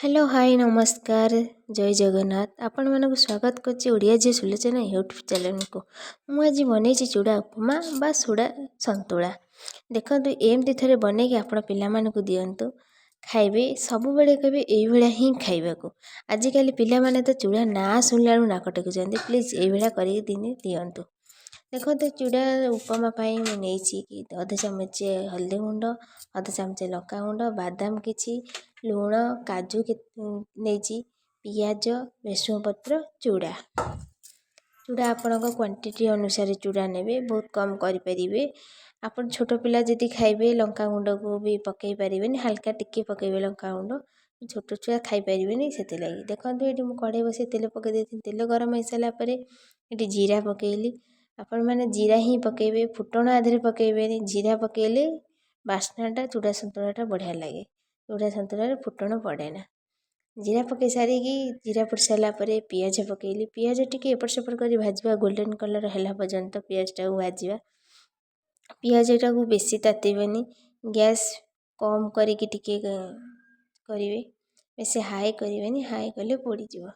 Hello hi नमस्कार जय जगन्नाथ आपण मानक स्वागत करछि ओडिया जी सुलोचना यूट्यूब चैनल को। मु आज बनैछि चूड़ा उपमा बा चूड़ा संतुला। देखंतु एमती थरे बनै कि आपण पिला मानकु दियंतु खाइबे सब बेले कहबे एई बेला ही खाइबा को। आज काली पिला माने तो चूड़ा ना सुनलाणु नाक टेकुचंदी। प्लीज एई बेला करी दिने दियंतु। देखो चूड़ा उपमा पाई मु नेछि कि आधा चामच हल्दी गुंड आधा चामच लका गुंड बादाम किछि लूण काजू नेछि पियाज भेसुआ पत्र चूड़ा चूड़ा आपण क्वांटिटी अनुसार चूड़ा नेबे बहुत कम करि परिबे। आपण छोट पिला जदि खाइबे लंका गुंड को भी पकई पारिबेनी हल्का टिके पकेबे लंका गुंड छोट छुआ खाई पारिबेनी सेते लागि। देखंतु एटी मु कढ़ाई बसे तेल पके देथिन तेल गरम होई साला परे एटी जीरा पकेइली। आपण माने जीरा ही पकेबे फुटण आधरे पकेबेनी जीरा पकेले बास्नाटा चूड़ा संतुलाटा बढ़िया लगे। चूड़ा संतुला फुटण पड़ेना। जीरा पकई सारी कि जीरा पड़ सारा पर पियाज पकेली पियाज टिके एपट सेपट कर भाजवा गोल्डन कलर है पर्यंत पियाज टाक भाजवा। पियाज टाक बेसी तातेबेनी गैस कम करके टिके करेंगे बेसी हाई करेंगे हाई कले पोड़ी जीव।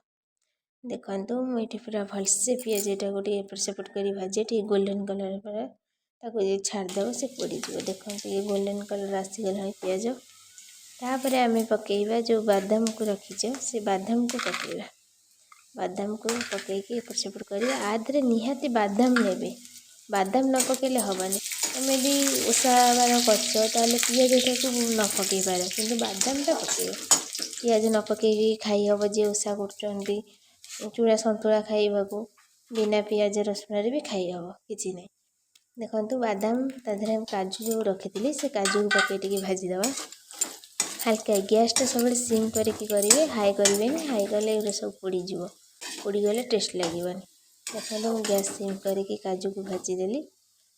देखो मुझे पूरा भलसे पियाज टाक गोटे एपट सेपट कर भाजे टे गोल्डन कलर पर छाड़देव से पोड़ीज। देखो ये गोल्डन कलर आसीगला पियाज तापर आम पकेबा जो बादाम को रखीच से बादाम को पकेबा बादाम को पकईकि एपट सेपट कर आधे निहाती बादाम नेबे बादाम न पकेले हेनी। तुम भी ओषा बार कर पियाज टाक न पकई पार कि बादामटा पकेब पियाज न पकईकि खाई हम जी ओषा कर चूड़ा संतुला खाइबा को बिना पियाज रसुण भी खाई हम किसी ना। देखो बादाम ताधे काजू जो रखी से काजू को पकई टी भाजीदे हल्का गैसटा सब सिम करके करेंगे हाई करेंगे हाई कले सब पोड़ीज पोड़ीगले टेस्ट लगे। देखो गैस सिम करके काजू को भाजीदेली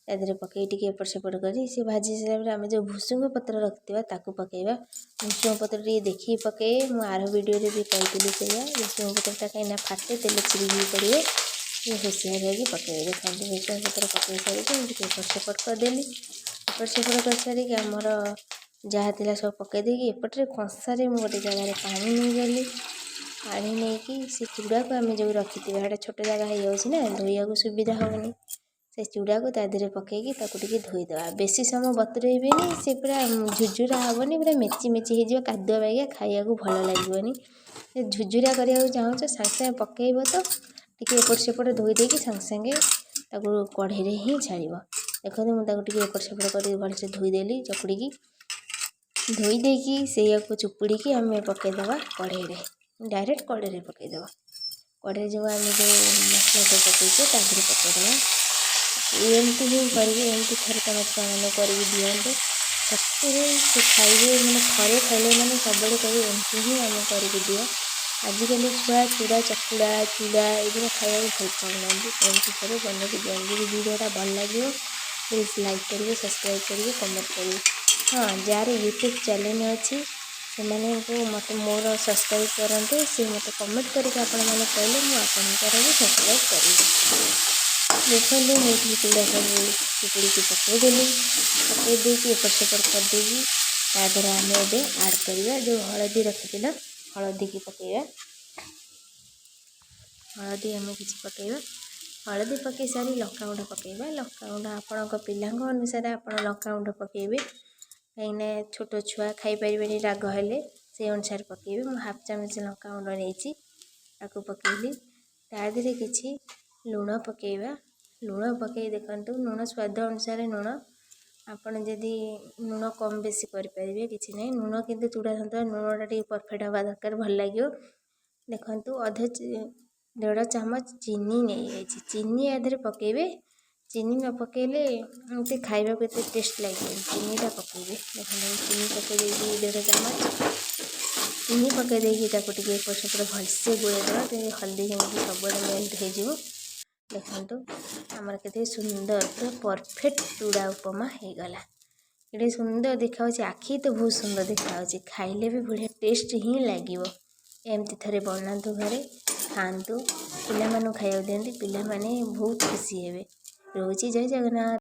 ताधे पकई टी एपट सेपट कर भाजी सारा आम जो भूसुंग पत्र रखा ताकू पकेबा। भूसुंग पत्र टे देखिए पके मु आर वीडियो भी कही से भूसुंग पत्रटा कहीं फाटे तेल चिड़ी पड़े होशियार है पकेबे। देखो भूसुंग पत्र पकई सारी एपट सेपट करदेली एपट सेपट कर सारी आमर जहाँ थिला सब पकई देकी एपटे कंसारे मु गोटे जगह पानी नहीं गली पानी नहीं कि से चूड़ा को आम जो रखी थे छोट जगह हो ना धोइया को सुविधा हेनी से चूड़ा को ताधे पकईकि टे धोईदे बेसी समय बतुरेबेनी से पूरा झुरझुरा हेनी पूरा मेची मेची हो कादुआ बागिया खाइया को भल लगे। झुरझुरा करने चाहूँ सागे सागे पकईब तो टे एपट सेपट धोईदे सागे सागे कढ़ई ही छाड़। देखो मुझे एपट सेपट कर भलसे धोईदेली चकुड़ी धोई देकी से चुपुड़ी की आम पकईदे कढ़ई डायरेक्ट कढ़ई पकईदे कढ़ई जो आम जो मसला सब पकईचे ताधे पकईदे एमती ही करेंगे एमती थे तुम छुआ मैंने कर दिखाते सत्य से खाइबे मैंने थे खाइले मैंने सब कहे एमती ही आम कर दि। आजिकल छुआ चूड़ा चकुड़ा चूड़ा ये खाया भल पाऊना एमती थे बन के दिखाते वीडियोटा भल लगे प्लीज लाइक करेंगे सब्सक्राइब करेंगे कमेंट करेंगे। हाँ जार यूट्यूब चैनल अच्छी से मत मोर सब्सक्राइब करूँ सी मत कमेंट करके आपण मैंने कहले मुझे भी सब्सक्राइब करी। देखो मुझे चूड़ा सब चिपुड़ी की पकईदेली पकई देकी एपट सेपट करदेगी तादर आम ए आड करवा जो हलदी रखी हलदी की पकईवा हलदी आम कि पकईवा हलदी पकई सारी लंका गुंड पकईवा लंका गुंड आपण पिला अनुसार आप लंका गुंड पकईबे कहीं छोट छुआ खाई पारे राग हेले से अनुसार पकईबे। मु हाफ चामच लंका गुंड नहीं पकईली तादे किछि लुण पकईवा लुण पकई देखु लुण स्वाद अनुसार लुण आपड़ जदि लुण कम बेसी करें कि ना लुण किंतु चूड़ा सन्तुला लुणटा टे परफेक्ट हवा दरकार भल लगे। देखु अधे 1.5 चामच चीनी नहीं चीनी आधे पकईबे चीनी न पकईले मत खाइबा को एत टेस्ट लगे चीनीटा पकईबे। देखो चीनी पकई 1.5 चामच चीनी पकई देकी टे एपट सेपट भलसे गोलैदे हल्दी जमी सब मेल्ट हो। देखो आमर के सुंदर पूरा परफेक्ट चूड़ा उपमा हो गला ये सुंदर देखा आखि तो बहुत सुंदर देखा खाइले भी बढ़िया टेस्ट ही लगे। एमती थे बनातु घरे खातु पिला खाया दिंती पिला बहुत खुशी हे। रोची जय जगन्नाथ।